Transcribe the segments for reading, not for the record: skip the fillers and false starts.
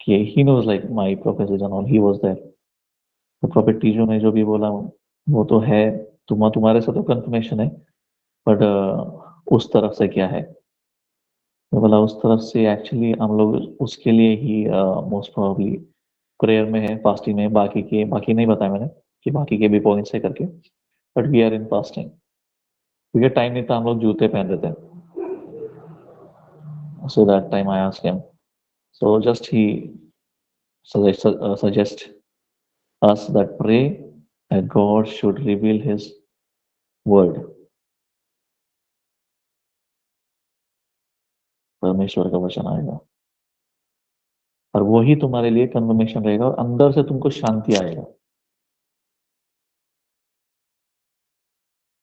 कि he knows like my professor and all, he was there. तो प्रॉफिट टीजो ने जो भी बोला वो तो है, तुम्हारे से तो कंफर्मेशन है, बट उस तरफ से क्या है? मैं बोला उस तरफ से एक्चुअली हम लोग उसके लिए ही मोस्ट प्रोबेबली प्रेयर में है, फास्टिंग में है। बाकी नहीं बताया मैंने कि बाकी के भी पॉइंट्स है करके, but we are in fasting क्योंकि टाइम नहीं था, हम लोग जूते पहन रहे थे। So that time I asked him. So just he suggest us that pray that God should reveal His word. परमेश्वर का वचन आएगा और वही तुम्हारे लिए कन्फर्मेशन रहेगा और अंदर से तुमको शांति आएगा।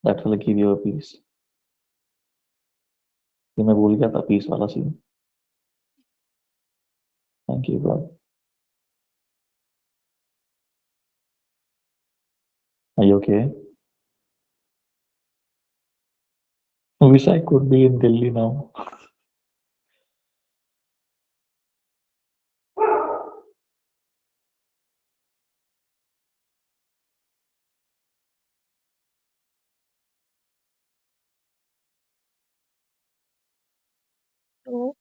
That will give you a peace. ये मैं भूल गया था पीस वाला scene. Thank you God. Are you okay? I wish I could be in Delhi now. तो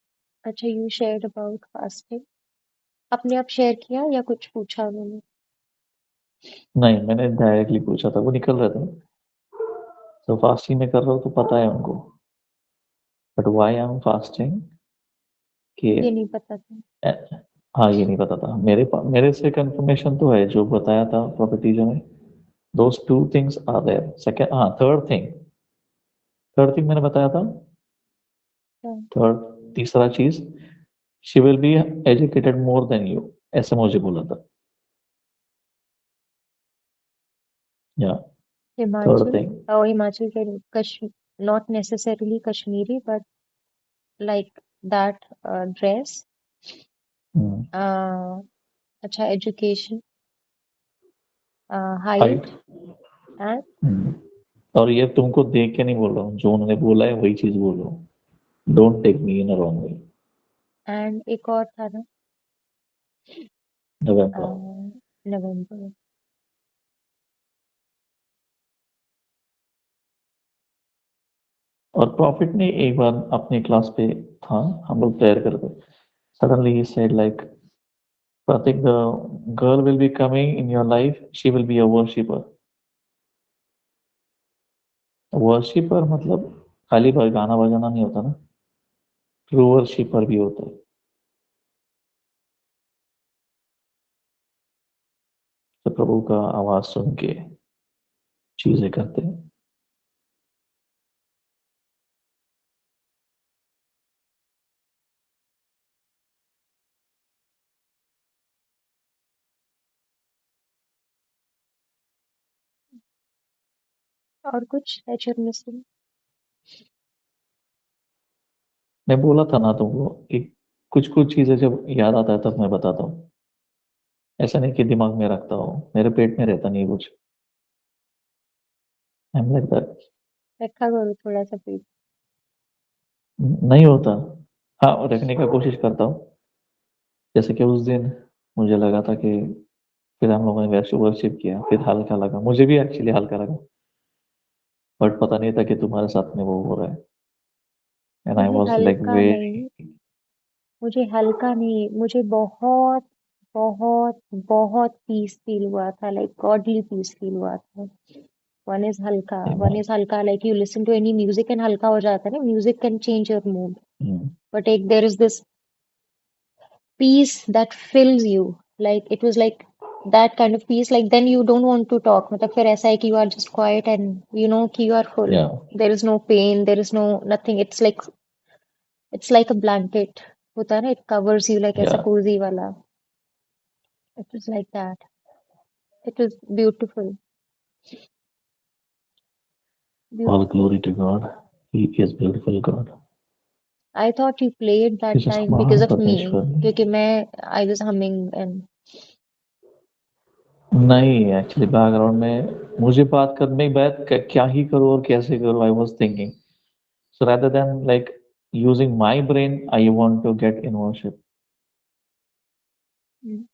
अच्छा, यू शेयर्ड अबाउट फास्टिंग। अपने आप शेयर किया या कुछ पूछा उन्होंने? नहीं, मैंने डायरेक्टली पूछा था, वो निकल रहे थे। तो फास्टिंग में कर रहा हूँ तो पता है उनको, but why I am fasting कि ये नहीं पता था। हाँ, ये नहीं पता था। मेरे से कंफर्मेशन तो है जो बताया था प्रॉपर्टीजों ने। Those two things are there. Second, हाँ, थर्ड थिंग मैंने बताया था। हाँ, थर्ड, तीसरा चीज, she will be educated more than you, ऐसे मुझे बोला था। या थर्ड हिमाचल थिंग, और हिमाचल के not necessarily Kashmiri but like that dress, अच्छा एजुकेशन, हाइट। हाइट एंड और ये तुमको देख के नहीं बोल रहा हूँ, जो उन्होंने बोला है वही चीज बोल रहा हूँ। Don't take me in a wrong way. And एक और था ना, नवंबर। नवंबर। और प्रॉफिट ने एक बार अपने क्लास पे था, हम लोग प्रेयर करते, suddenly he said like, Pratik, the girl will be coming in your life, she will be a worshipper. Worshipper मतलब खाली गाना बजाना नहीं होता ना, ट्रू वर्शिपर भी होता है, तो प्रभु का आवाज सुन के चीजें करते हैं। और कुछ that you're missing? मैं बोला था ना तुमको कि कुछ कुछ चीजें जब याद आता है तब मैं बताता हूँ, ऐसा नहीं कि दिमाग में रखता हूँ, मेरे पेट में रहता नहीं कुछ। I am like that. रखा करो थोड़ा सा पेट। नहीं होता। हाँ, रखने का कोशिश करता हूँ। जैसे कि उस दिन मुझे लगा था कि, फिर हम लोगों ने वर्शिप किया, फिर हल्का लगा, मुझे भी एक्चुअली हल्का लगा, बट पता नहीं था कि तुम्हारे साथ में वो हो रहा है। एंड आई मुझे वाज लाइक हल्का नहीं, वेरी। मुझे हल्का नहीं, मुझे बहुत बहुत बहुत पीस फील हुआ था, लाइक गॉडली पीस फील हुआ था। वन इज हल्का like you listen to any music and हल्का हो जाता है ना, music can change your mood. But एक there is this peace that fills you, like it was like that kind of peace, like then you don't want to talk, मतलब फिर ऐसा है कि you are just quiet and you know कि you are full, या there is no pain, there is no nothing, it's like a blanket होता है ना, it covers you like या ऐसा cozy वाला, it was like that, it was beautiful, all beautiful. Glory to God, he is beautiful God. I thought you played that जिस time because महान of me, परमेश्वर ने, क्योंकि मैं I was humming and नहीं एक्चुअली बैकग्राउंड में मुझे बात करने की बात क्या ही करूँ और कैसे करूँ, I was thinking, so rather than like using my brain, I want to get in worship. हम्म,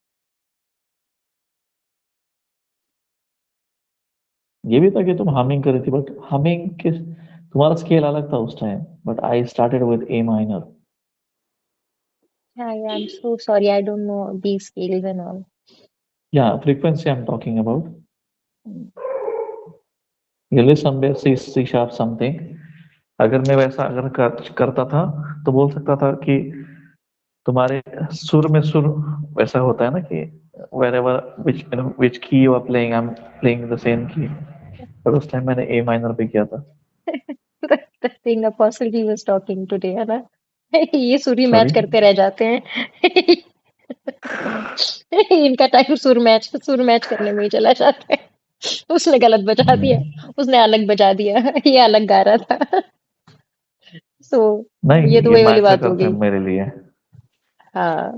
ये भी था कि तुम हमिंग कर रही थी, बट हमिंग किस, तुम्हारा स्केल अलग था उस time, but I started with A minor. I'm so sorry. I don't know these scales and all. या frequency I am talking about. Mm. ये लिव समवेयर सी सी शार्प समथिंग. अगर मैं वैसा अगर करता था तो बोल सकता था कि तुम्हारे सुर में सुर वैसा होता है ना कि wherever which key you are playing, I'm playing the same key. पर उस टाइम मैंने ए माइनर पे किया था. The thing Apostle G was talking today, है ना? ये सुर ही मैच सॉरी. करते रह जाते हैं. इनका टाइम सुर मैच करने में ही चला जाता है. उसने गलत बजा दिया, उसने अलग बजा दिया, ये अलग गा रहा था. सो ये नहीं, तो ये वही वाली मैटर बात हो करता है गई. मेरे लिए, हाँ,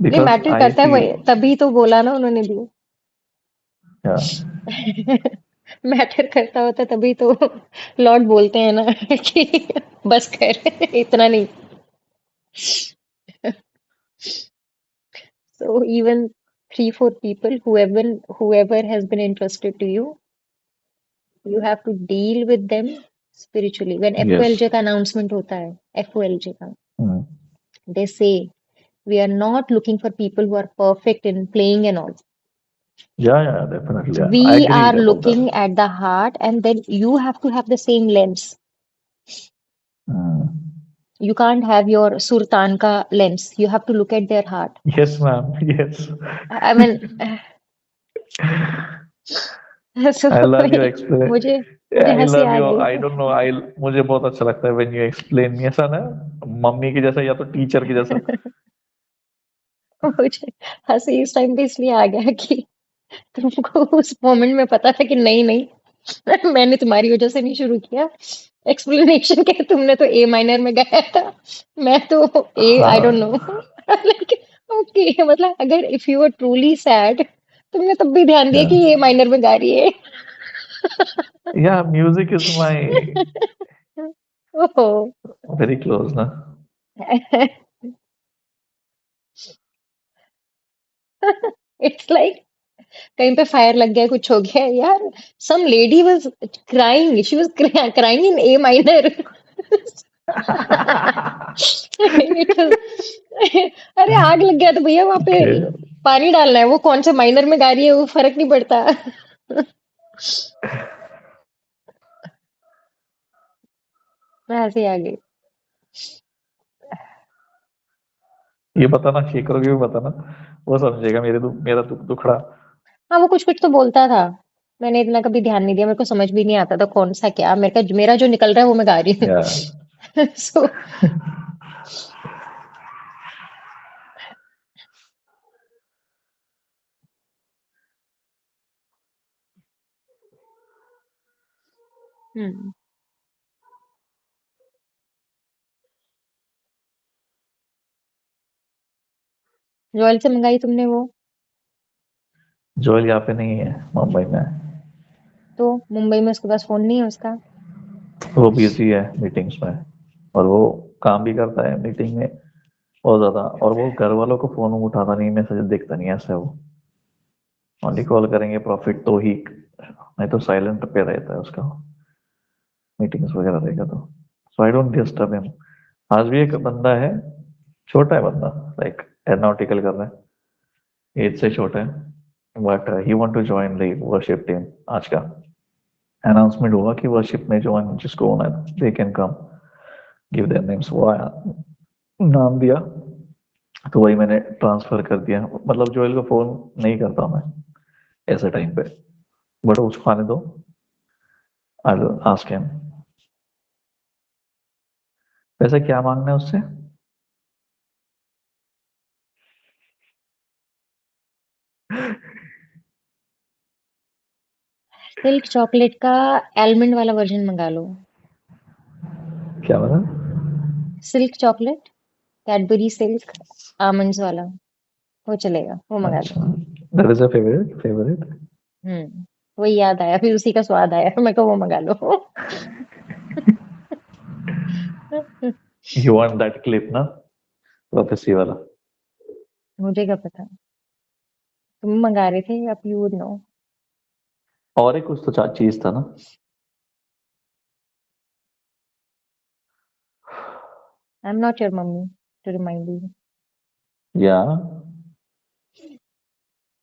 नहीं बिकॉज मैटर आई करता है सी. वही, तभी तो बोला ना उन्होंने भी. मैटर करता होता तभी तो लॉर्ड बोलते हैं ना कि बस कर, इतना नहीं. So even 3, 4 people, whoever has been interested to you, you have to deal with them spiritually. When yes. FOLJ का announcement होता है, FOLJ का, they say we are not looking for people who are perfect in playing and all. Yeah definitely I We agree are about looking that. at the heart, and then you have to have the same lens. You can't have your surtanka lens. You have to look at their heart. Yes ma'am, yes. I mean, so I love you explain. मुझे मुझे आई हंसी love uh you. गई. I don't know, आई मुझे बहुत अच्छा लगता है when you explain ऐसा ना, मम्मी की जैसा या तो टीचर की जैसा. मुझे हंसी इस टाइम पे इसलिए आ गया कि तुमको उस मोमेंट में पता था कि नहीं नहीं, मैंने तुम्हारी वजह से नहीं शुरू किया एक्सप्लेनेशन के, तुमने तो ए माइनर में गाया था, मैं तो ए आई डोंट नो. हाँ. लेकिन ओके, मतलब अगर if you are truly sad, तुमने तब भी ध्यान दिया या कि ए माइनर में गा रही है. या म्यूजिक इज माय ओहो. वेरी क्लोज ना. इट्स लाइक कहीं पे फायर लग गया, कुछ हो गया यार. Some lady was crying, she was crying in a minor. It was अरे आग लग गया तो भैया वहां पे ओके. पानी डालना है, वो कौन से माइनर में गा रही है वो फर्क नहीं पड़ता. मैं ऐसे ही आ गई. ये बताना, शेखर को भी बताना, वो समझेगा मेरा दुखड़ा. हाँ वो कुछ कुछ तो बोलता था, मैंने इतना कभी ध्यान नहीं दिया, मेरे को समझ भी नहीं आता था कौन सा क्या, मेरा जो निकल रहा है वो मैं गा रही हूँ. या सो हम्म. रॉयल से मंगाई तुमने वो? जोएल यहाँ पे नहीं है, मुंबई में है. तो मुंबई में उसके पास फोन नहीं है उसका? वो बिजी है मीटिंग्स में, और वो काम भी करता है मीटिंग में बहुत ज्यादा, और वो घर वालों को फोन उठाता नहीं, मैसेज देखता नहीं, ऐसा है वो. ओनली कॉल करेंगे प्रॉफिट तो ही, नहीं तो साइलेंट पे रहता है उसका, मीटिंग्स वगैरह रहेगा तो. सो आई डोंट डिस्टर्ब हिम. आज भी एक बंदा है, छोटा है बंदा, लाइक एरोनॉटिकल कर रहा है, एज से छोटा है, but he want to join like worship team. आज का अनाउंसमेंट हुआ कि वर्शिप में ज्वाइन जिसको होना है they can come, give their names. वो आया, नाम दिया, तो वही मैंने ट्रांसफर कर दिया. मतलब जोएल को फोन नहीं करता मैं ऐसे टाइम पे, बट उसको आने दो, आई विल आस्क हिम. वैसे क्या मांगना है उससे? सिल्क चॉकलेट का आलमंड वाला वर्जन मंगा लो. क्या बता? Silk chocolate, Cadbury silk almonds वाला, वो चलेगा, वो मंगा लो. अच्छा, दैट इज अ फेवरेट. वही याद आया, फिर उसी का स्वाद आया, मैं को वो मंगा लो. यू वांट दैट क्लिप ना, प्रोफेसी वाला. मुझे क्या पता, तुम मंगा रहे थे, अब यू वुड नो। और एक कुछ तो चीज था ना। I am not your mummy to remind you. Yeah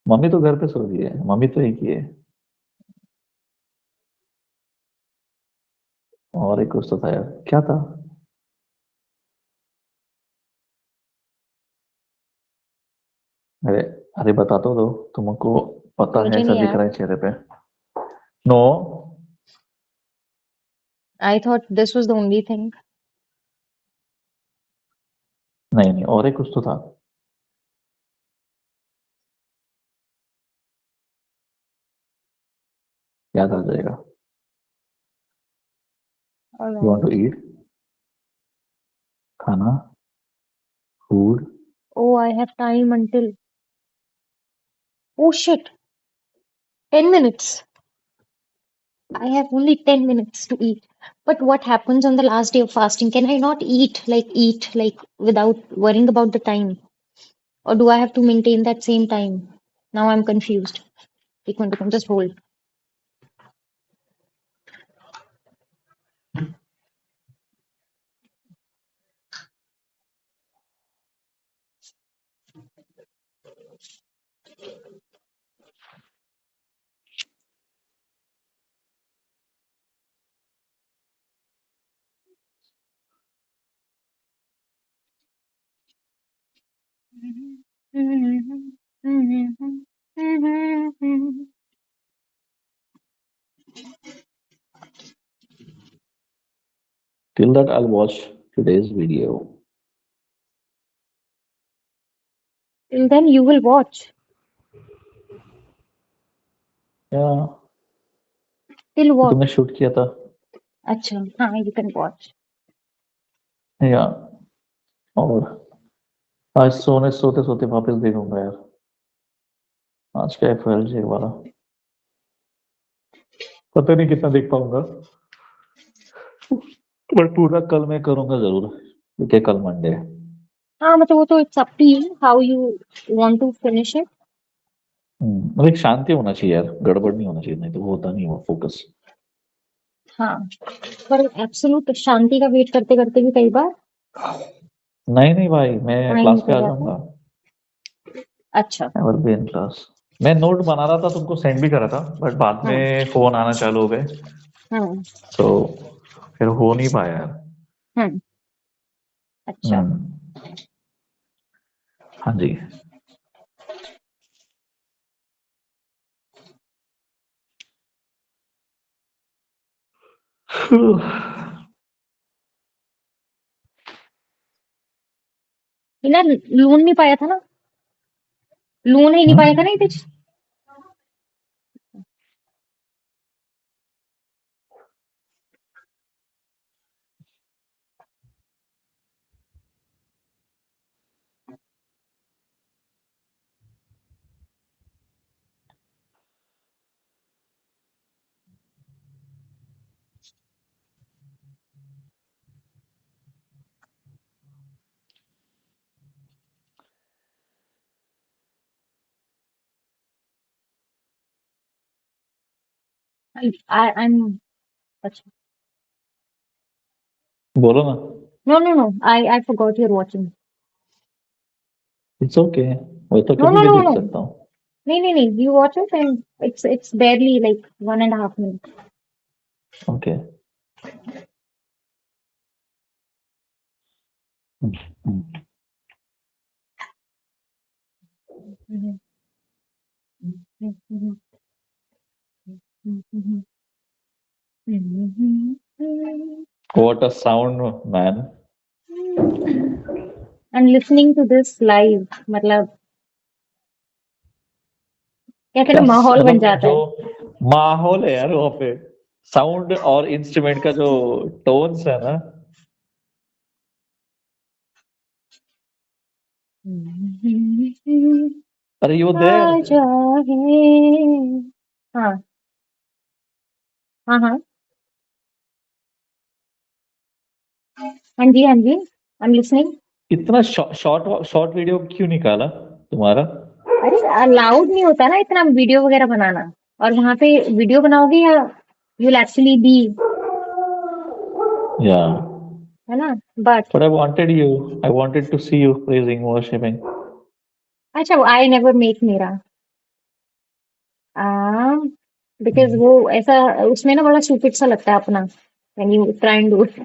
mummy तो घर पे सो रही है, मम्मी तो एक ही है। और एक कुछ तो था यार, क्या था? अरे अरे बता तो दो, तुमको पता है मुझे ऐसा नहीं दिख याद। रहा है चेहरे पे। No. I thought this was the only thing. नहीं नहीं, और एक कुछ तो था। याद आ जाएगा। You want to alright. Eat? खाना? Food? Oh, I have time until. Oh shit, 10 minutes. I have only 10 minutes to eat. But what happens on the last day of fasting? Can I not eat like without worrying about the time? Or do I have to maintain that same time? Now I'm confused. एक minute रुको, just hold. Till that, I'll watch today's video. Till then you will watch. या Till what? तुमने shoot किया था। अच्छा, हाँ, you can watch. या और आज सोने सोते सोते वापस देखूंगा यार, आज का FLJ वाला। पता नहीं कितना देख पाऊंगा, पर पूरा कल मैं करूंगा जरूर, क्योंकि कल मंडे है। हाँ मतलब वो तो it's up to you how you want to finish it. मतलब एक शांति होना चाहिए यार, गड़बड़ नहीं होना चाहिए, नहीं तो वो होता नहीं वो फोकस। हाँ, पर एब्सोल्यूट शांति का वेट करते करते भी कई बार नहीं नहीं भाई, मैं टाइम क्लास पे निकल आ जाता है। जाऊंगा। अच्छा। Never be in class. मैं नोट बना रहा था, तुमको सेंड भी करा था, बट बाद हाँ। में फोन आना चालू हो गए, हाँ। तो फिर हो नहीं पाया यार। हाँ। अच्छा। हाँ जी। ये ना लून नहीं पाया था ना, लून ही नहीं पाया था ना ये आई एम। अच्छा। बोलो ना। No no no, I forgot you're watching. It's okay, वो तो नो कभी नो भी नो देख नो, सकता हूँ। नहीं नहीं नहीं, you watch it and it's barely like 1.5 minutes. Okay. What a sound man. And listening to this live मतलब कहते हैं क्या ना माहौल बन मतलब जाता जो है। माहौल है यार वहाँ पे, साउंड और इंस्ट्रूमेंट का जो टोन्स है ना। अरे यू देयर। आजा है। हाँ। हाँ हाँ। हाँ जी हाँ जी, आई एम लिसनिंग। इतना शॉर्ट शॉर्ट वीडियो क्यों निकाला? तुम्हारा? अरे अलाउड नहीं होता ना इतना वीडियो वगैरह बनाना, और वहां पे वीडियो बनाओगे या you will actually be, Yeah. है ना? But But I wanted you. I wanted to see you praising, worshipping. अच्छा, आई नेवर मेक मेरा आ बिकॉज Hmm. वो ऐसा, उसमें ना बड़ा स्टूपिड सा लगता है अपना, when you try and do it.